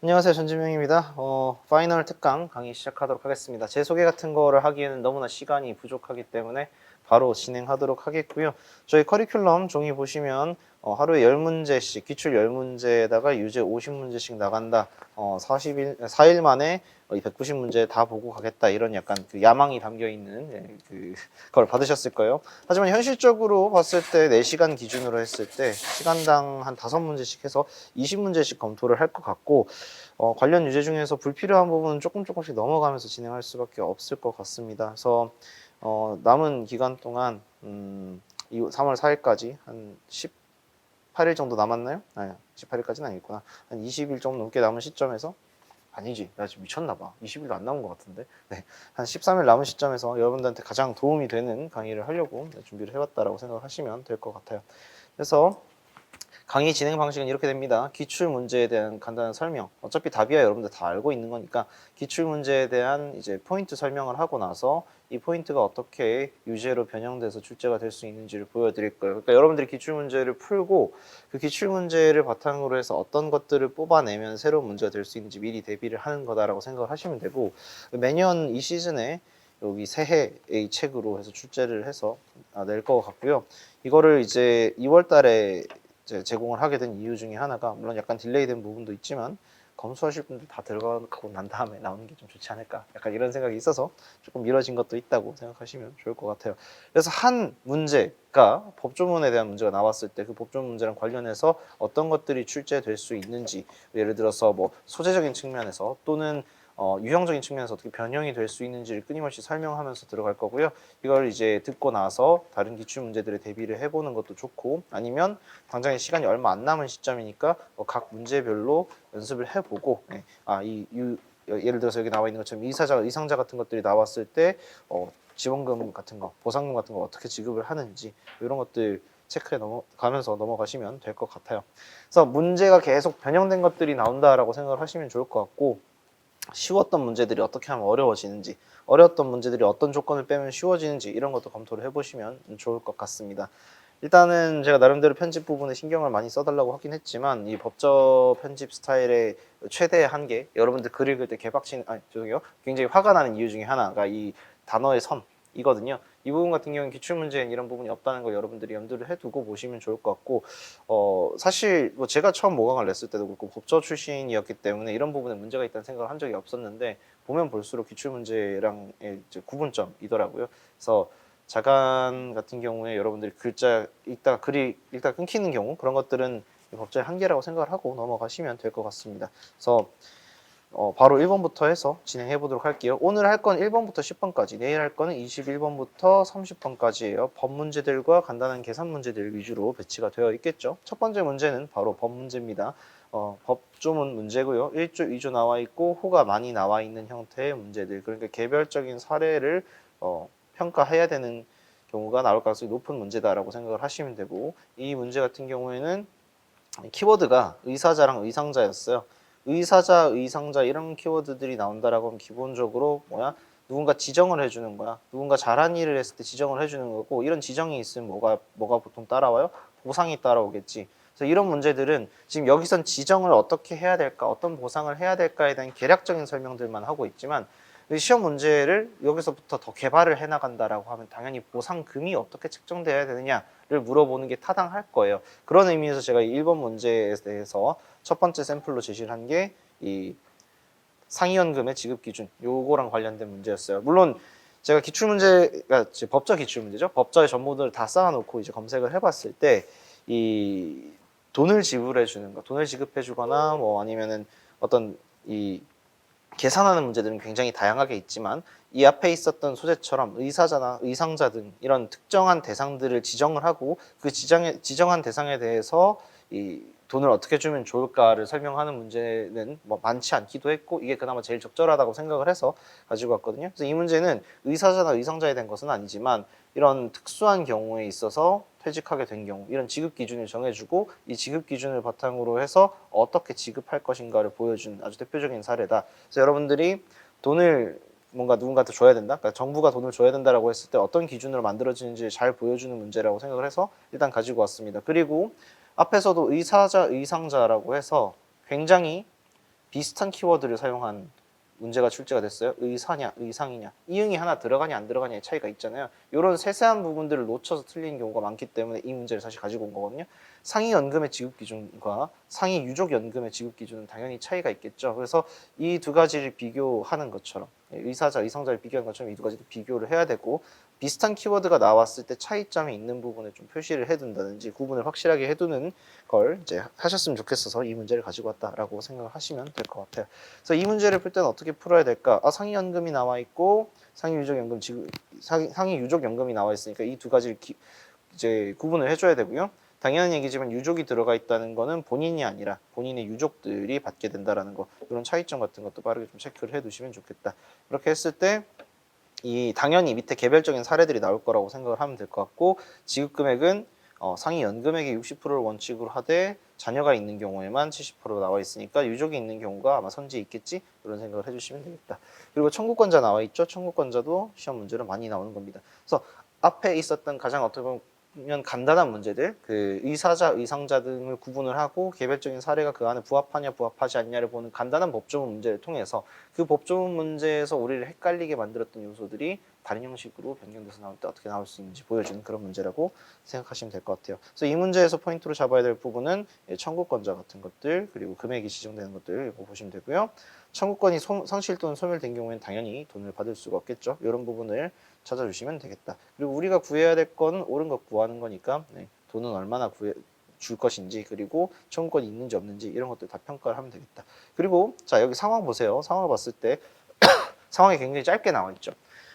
안녕하세요. 전지명입니다. 파이널 특강 강의 시작하도록 하겠습니다. 제 소개 같은 거를 하기에는 너무나 시간이 부족하기 때문에 바로 진행하도록 하겠고요. 저희 커리큘럼 종이 보시면 하루에 10문제씩, 기출 10문제에다가 유제 50문제씩 나간다. 4일 만에 이 190문제 다 보고 가겠다. 이런 약간 그 야망이 담겨 있는 그걸 받으셨을 거예요. 하지만 현실적으로 봤을 때 4시간 기준으로 했을 때 시간당 한 5문제씩 해서 20문제씩 검토를 할 것 같고, 관련 유제 중에서 불필요한 부분은 조금씩 넘어가면서 진행할 수밖에 없을 것 같습니다. 그래서 남은 기간 동안 3월 4일까지 한 18일 정도 남았나요? 아니, 18일까지는 아니구나. 한 20일 정도 넘게 남은 시점에서, 아니지, 나 지금 미쳤나 봐. 20일도 안 남은 것 같은데. 네, 한 13일 남은 시점에서 여러분들한테 가장 도움이 되는 강의를 하려고 준비를 해봤다라고 생각하시면 될 것 같아요. 그래서 강의 진행 방식은 이렇게 됩니다. 기출 문제에 대한 간단한 설명. 어차피 답이야 여러분들 다 알고 있는 거니까 기출 문제에 대한 이제 포인트 설명을 하고 나서 이 포인트가 어떻게 유제로 변형돼서 출제가 될 수 있는지를 보여드릴 거예요. 그러니까 여러분들이 기출 문제를 풀고 그 기출 문제를 바탕으로 해서 어떤 것들을 뽑아내면 새로운 문제가 될 수 있는지 미리 대비를 하는 거다라고 생각을 하시면 되고, 매년 이 시즌에 여기 새해의 책으로 해서 출제를 해서 낼 것 같고요. 이거를 이제 2월 달에 제공을 하게 된 이유 중에 하나가, 물론 약간 딜레이된 부분도 있지만 검수하실 분들 다 들어가고 난 다음에 나오는 게 좀 좋지 않을까, 약간 이런 생각이 있어서 조금 미뤄진 것도 있다고 생각하시면 좋을 것 같아요. 그래서 한 문제가 법조문에 대한 문제가 나왔을 때 그 법조문 문제랑 관련해서 어떤 것들이 출제될 수 있는지, 예를 들어서 뭐 소재적인 측면에서 또는 유형적인 측면에서 어떻게 변형이 될 수 있는지를 끊임없이 설명하면서 들어갈 거고요. 이걸 이제 듣고 나서 다른 기출 문제들에 대비를 해보는 것도 좋고, 아니면 당장에 시간이 얼마 안 남은 시점이니까 각 문제별로 연습을 해보고, 예를 들어서 여기 나와 있는 것처럼 의상자 같은 것들이 나왔을 때 지원금 같은 거, 보상금 같은 거 어떻게 지급을 하는지, 이런 것들 체크해 넘어가면서 넘어가시면 될 것 같아요. 그래서 문제가 계속 변형된 것들이 나온다라고 생각을 하시면 좋을 것 같고, 쉬웠던 문제들이 어떻게 하면 어려워지는지, 어려웠던 문제들이 어떤 조건을 빼면 쉬워지는지, 이런 것도 검토를 해보시면 좋을 것 같습니다. 일단은 제가 나름대로 편집 부분에 신경을 많이 써달라고 하긴 했지만, 이 법저 편집 스타일의 최대 한계, 여러분들 글 읽을 때 굉장히 화가 나는 이유 중에 하나가 이 단어의 선이거든요. 이 부분 같은 경우는 기출문제엔 이런 부분이 없다는 거 여러분들이 염두를 해두고 보시면 좋을 것 같고, 사실 뭐 제가 처음 모강을 냈을 때도 그렇고 법조 출신이었기 때문에 이런 부분에 문제가 있다는 생각을 한 적이 없었는데, 보면 볼수록 기출문제랑의 이제 구분점이더라고요. 그래서 자간 같은 경우에 여러분들이 글자 읽다가 글이 읽다가 끊기는 경우, 그런 것들은 법조의 한계라고 생각을 하고 넘어가시면 될 것 같습니다. 그래서 바로 1번부터 해서 진행해 보도록 할게요. 오늘 할 건 1번부터 10번까지, 내일 할 거는 21번부터 30번까지예요. 법 문제들과 간단한 계산 문제들 위주로 배치가 되어 있겠죠. 첫 번째 문제는 바로 법 문제입니다. 법조문 문제고요. 1조, 2조 나와 있고 호가 많이 나와 있는 형태의 문제들, 그러니까 개별적인 사례를 평가해야 되는 경우가 나올 가능성이 높은 문제다라고 생각을 하시면 되고, 이 문제 같은 경우에는 키워드가 의사자랑 의상자였어요. 의사자, 의상자 이런 키워드들이 나온다라고 하면 기본적으로 누군가 지정을 해주는 거야. 누군가 잘한 일을 했을 때 지정을 해주는 거고, 이런 지정이 있으면 뭐가 보통 따라와요? 보상이 따라오겠지. 그래서 이런 문제들은 지금 여기선 지정을 어떻게 해야 될까, 어떤 보상을 해야 될까에 대한 개략적인 설명들만 하고 있지만, 시험 문제를 여기서부터 더 개발을 해나간다라고 하면 당연히 보상금이 어떻게 책정돼야 되느냐를 물어보는 게 타당할 거예요. 그런 의미에서 제가 이 1번 문제에 대해서 첫 번째 샘플로 제시를 한 게 이 상위연금의 지급 기준, 요거랑 관련된 문제였어요. 물론 제가 기출문제가 법저 기출문제죠. 법저의 전부들을 다 쌓아놓고 이제 검색을 해봤을 때 이 돈을 지불해 주는 거, 돈을 지급해 주거나 뭐 아니면은 어떤 이 계산하는 문제들은 굉장히 다양하게 있지만, 이 앞에 있었던 소재처럼 의사자나 의상자 등 이런 특정한 대상들을 지정을 하고 그 지정한 대상에 대해서 이 돈을 어떻게 주면 좋을까를 설명하는 문제는 뭐 많지 않기도 했고, 이게 그나마 제일 적절하다고 생각을 해서 가지고 왔거든요. 그래서 이 문제는 의사자나 의상자에 대한 것은 아니지만, 이런 특수한 경우에 있어서 퇴직하게 된 경우, 이런 지급 기준을 정해주고 이 지급 기준을 바탕으로 해서 어떻게 지급할 것인가를 보여준 아주 대표적인 사례다. 그래서 여러분들이 돈을 뭔가 누군가한테 줘야 된다, 그러니까 정부가 돈을 줘야 된다라고 했을 때 어떤 기준으로 만들어지는지 잘 보여주는 문제라고 생각을 해서 일단 가지고 왔습니다. 그리고 앞에서도 의사자, 의상자라고 해서 굉장히 비슷한 키워드를 사용한 문제가 출제가 됐어요. 의사냐, 의상이냐, 이응이 하나 들어가냐 안 들어가냐의 차이가 있잖아요. 이런 세세한 부분들을 놓쳐서 틀리는 경우가 많기 때문에 이 문제를 사실 가지고 온 거거든요. 상위 연금의 지급 기준과 상위 유족 연금의 지급 기준은 당연히 차이가 있겠죠. 그래서 이 두 가지를 비교하는 것처럼 의사자, 의상자를 비교하는 것처럼 이 두 가지를 비교를 해야 되고 비슷한 키워드가 나왔을 때 차이점이 있는 부분에 좀 표시를 해둔다든지 구분을 확실하게 해두는 걸 이제 하셨으면 좋겠어서 이 문제를 가지고 왔다라고 생각을 하시면 될 것 같아요. 그래서 이 문제를 풀 때는 어떻게 풀어야 될까? 상위 연금이 나와 있고 상위 유족 연금 지급 상위 유족 연금이 나와 있으니까 이 두 가지를 이제 구분을 해줘야 되고요. 당연한 얘기지만 유족이 들어가 있다는 거는 본인이 아니라 본인의 유족들이 받게 된다라는 거, 이런 차이점 같은 것도 빠르게 좀 체크를 해두시면 좋겠다. 그렇게 했을 때 이 당연히 밑에 개별적인 사례들이 나올 거라고 생각을 하면 될 것 같고, 지급 금액은 상위 연금액의 60%를 원칙으로 하되 자녀가 있는 경우에만 70% 나와 있으니까 유족이 있는 경우가 아마 선지에 있겠지, 이런 생각을 해주시면 되겠다. 그리고 청구권자 나와 있죠. 청구권자도 시험 문제로 많이 나오는 겁니다. 그래서 앞에 있었던 가장 어떻게 보면 간단한 문제들, 그 의사자, 의상자 등을 구분을 하고 개별적인 사례가 그 안에 부합하냐 부합하지 않냐를 보는 간단한 법조문 문제를 통해서 그 법조문 문제에서 우리를 헷갈리게 만들었던 요소들이 다른 형식으로 변경돼서 나올 때 어떻게 나올 수 있는지 보여주는 그런 문제라고 생각하시면 될 것 같아요. 그래서 이 문제에서 포인트로 잡아야 될 부분은 청구권자 같은 것들, 그리고 금액이 지정되는 것들 이거 보시면 되고요. 청구권이 상실 또는 소멸된 경우에는 당연히 돈을 받을 수가 없겠죠. 이런 부분을 찾아주시면 되겠다. 그리고 우리가 구해야 될 건 옳은 것 구하는 거니까 돈은 얼마나 줄 것인지, 그리고 청구권이 있는지 없는지 이런 것들 다 평가를 하면 되겠다. 그리고 자, 여기 상황 보세요. 상황을 봤을 때 상황이 굉장히 짧게 나와 있죠.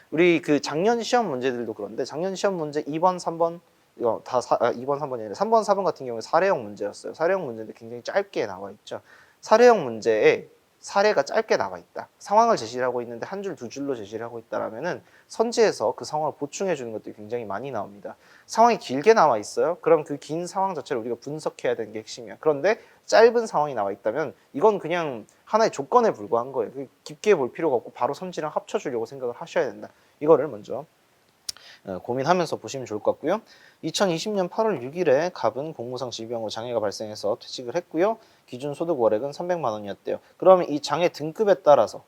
우리 그 작년 시험 문제들도 그런데 작년 시험 문제 2번, 3번 이거 다 2번, 3번이 아니라 3번, 4번 같은 경우에 사례형 문제였어요. 사례형 문제인데 굉장히 짧게 나와 있죠. 사례형 문제에 사례가 짧게 나와 있다. 상황을 제시를 하고 있는데 한 줄, 두 줄로 제시를 하고 있다라면은 선지에서 그 상황을 보충해 주는 것들이 굉장히 많이 나옵니다. 상황이 길게 나와 있어요. 그럼 그 긴 상황 자체를 우리가 분석해야 되는 게 핵심이야. 그런데 짧은 상황이 나와 있다면 이건 그냥 하나의 조건에 불과한 거예요. 깊게 볼 필요가 없고 바로 선지랑 합쳐주려고 생각을 하셔야 된다. 이거를 먼저 고민하면서 보시면 좋을 것 같고요. 2020년 8월 6일에 갑은 공무상 질병으로 장애가 발생해서 퇴직을 했고요. 기준 소득 월액은 300만 원이었대요. 그러면 이 장애 등급에 따라서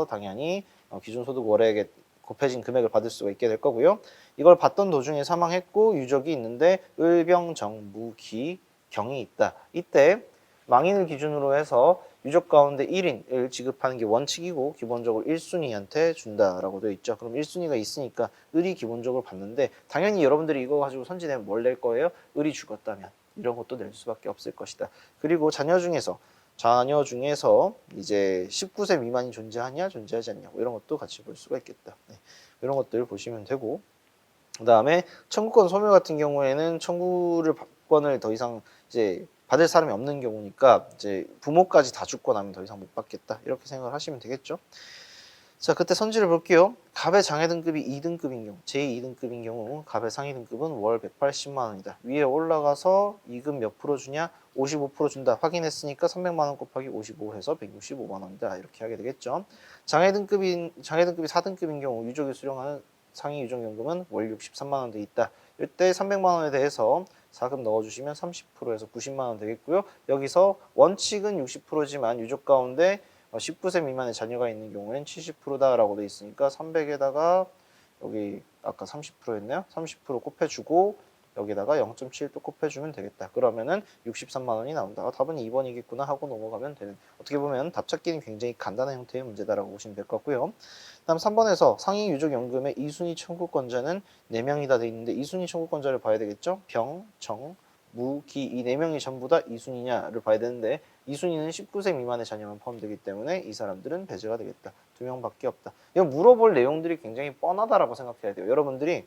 당연히 기준 소득 월액에 곱해진 금액을 받을 수가 있게 될 거고요. 이걸 받던 도중에 사망했고 유족이 있는데 을병정무기 경이 있다. 이때 망인을 기준으로 해서 유족 가운데 1인을 지급하는 게 원칙이고 기본적으로 1순위한테 준다라고 되어 있죠. 그럼 1순위가 있으니까 을이 기본적으로 받는데 당연히 여러분들이 이거 가지고 선지내면 뭘 낼 거예요? 을이 죽었다면 이런 것도 낼 수밖에 없을 것이다. 그리고 자녀 중에서 이제 19세 미만이 존재하냐 존재하지 않냐 이런 것도 같이 볼 수가 있겠다. 이런 것들 보시면 되고, 그 다음에 청구권 소멸 같은 경우에는 청구권을 더 이상 이제 받을 사람이 없는 경우니까 이제 부모까지 다 죽고 나면 더 이상 못 받겠다, 이렇게 생각을 하시면 되겠죠. 자, 그때 선지를 볼게요. 갑의 장애 등급이 2등급인 경우, 제2등급인 경우 갑의 상위 등급은 월 180만 원이다. 위에 올라가서 이금 몇 프로 주냐? 55% 준다. 확인했으니까 300만 원 곱하기 55 해서 165만 원이다. 이렇게 하게 되겠죠. 장애 등급이 4등급인 경우 유족이 수령하는 상위 유족연금은 월 63만 원 돼 있다. 이때 300만 원에 대해서 자금 넣어주시면 30%에서 90만 원 되겠고요. 여기서 원칙은 60%지만 유족 가운데 19세 미만의 자녀가 있는 경우에는 70%다라고 돼 있으니까 300에다가 여기 아까 30%였나요? 30% 곱해주고 여기다가 0.7 또 곱해주면 되겠다. 그러면은 63만 원이 나온다. 답은 2번이겠구나 하고 넘어가면 되는, 어떻게 보면 답 찾기는 굉장히 간단한 형태의 문제다라고 보시면 될 것 같고요. 다음 3번에서 상위 유족연금의 2순위 청구권자는 4명이다 돼 있는데 2순위 청구권자를 봐야 되겠죠? 병, 정, 무, 기 이 4명이 전부 다 2순위냐를 봐야 되는데 2순위는 19세 미만의 자녀만 포함되기 때문에 이 사람들은 배제가 되겠다. 2명밖에 없다. 이거 물어볼 내용들이 굉장히 뻔하다라고 생각해야 돼요. 여러분들이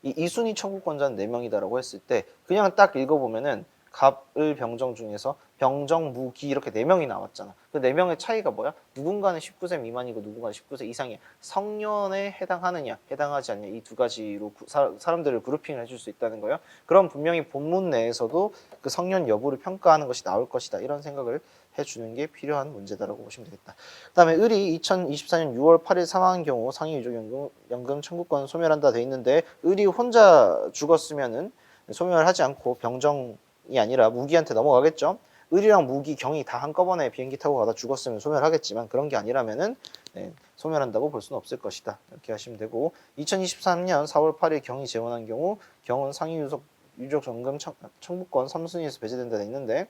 이 2순위 청구권자는 4명이다라고 했을 때 그냥 딱 읽어보면은 갑을 병정 중에서 병정, 무, 기 이렇게 4명이 나왔잖아. 그 4명의 차이가 뭐야? 누군가는 19세 미만이고 누군가는 19세 이상이야. 성년에 해당하느냐 해당하지 않냐 이 두 가지로 사람들을 그룹핑을 해줄 수 있다는 거예요. 그럼 분명히 본문 내에서도 그 성년 여부를 평가하는 것이 나올 것이다. 이런 생각을 해주는 게 필요한 문제다라고 보시면 되겠다. 그 다음에 을이 2024년 6월 8일 사망한 경우 상위 유족연금 청구권 소멸한다 돼 있는데 을이 혼자 죽었으면은 소멸하지 않고 병정이 아니라 무기한테 넘어가겠죠. 을이랑 무기, 경이 다 한꺼번에 비행기 타고 가다 죽었으면 소멸하겠지만 그런 게 아니라면은 소멸한다고 볼 수는 없을 것이다. 이렇게 하시면 되고 2023년 4월 8일 경이 재원한 경우 경은 상위 유족 정금 청구권 3순위에서 배제된다 돼 있는데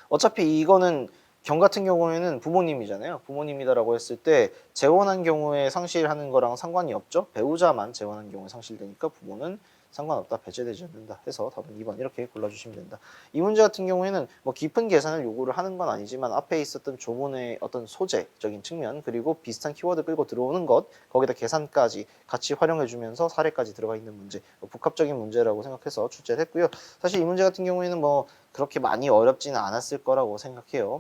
어차피 이거는 경 같은 경우에는 부모님이잖아요. 부모님이다라고 했을 때 재혼한 경우에 상실하는 거랑 상관이 없죠. 배우자만 재혼한 경우에 상실되니까 부모는 상관없다, 배제되지 않는다 해서 답은 2번 이렇게 골라주시면 된다. 이 문제 같은 경우에는 뭐 깊은 계산을 요구를 하는 건 아니지만 앞에 있었던 조문의 어떤 소재적인 측면 그리고 비슷한 키워드 끌고 들어오는 것 거기다 계산까지 같이 활용해주면서 사례까지 들어가 있는 문제 복합적인 문제라고 생각해서 출제를 했고요. 사실 이 문제 같은 경우에는 뭐 그렇게 많이 어렵지는 않았을 거라고 생각해요.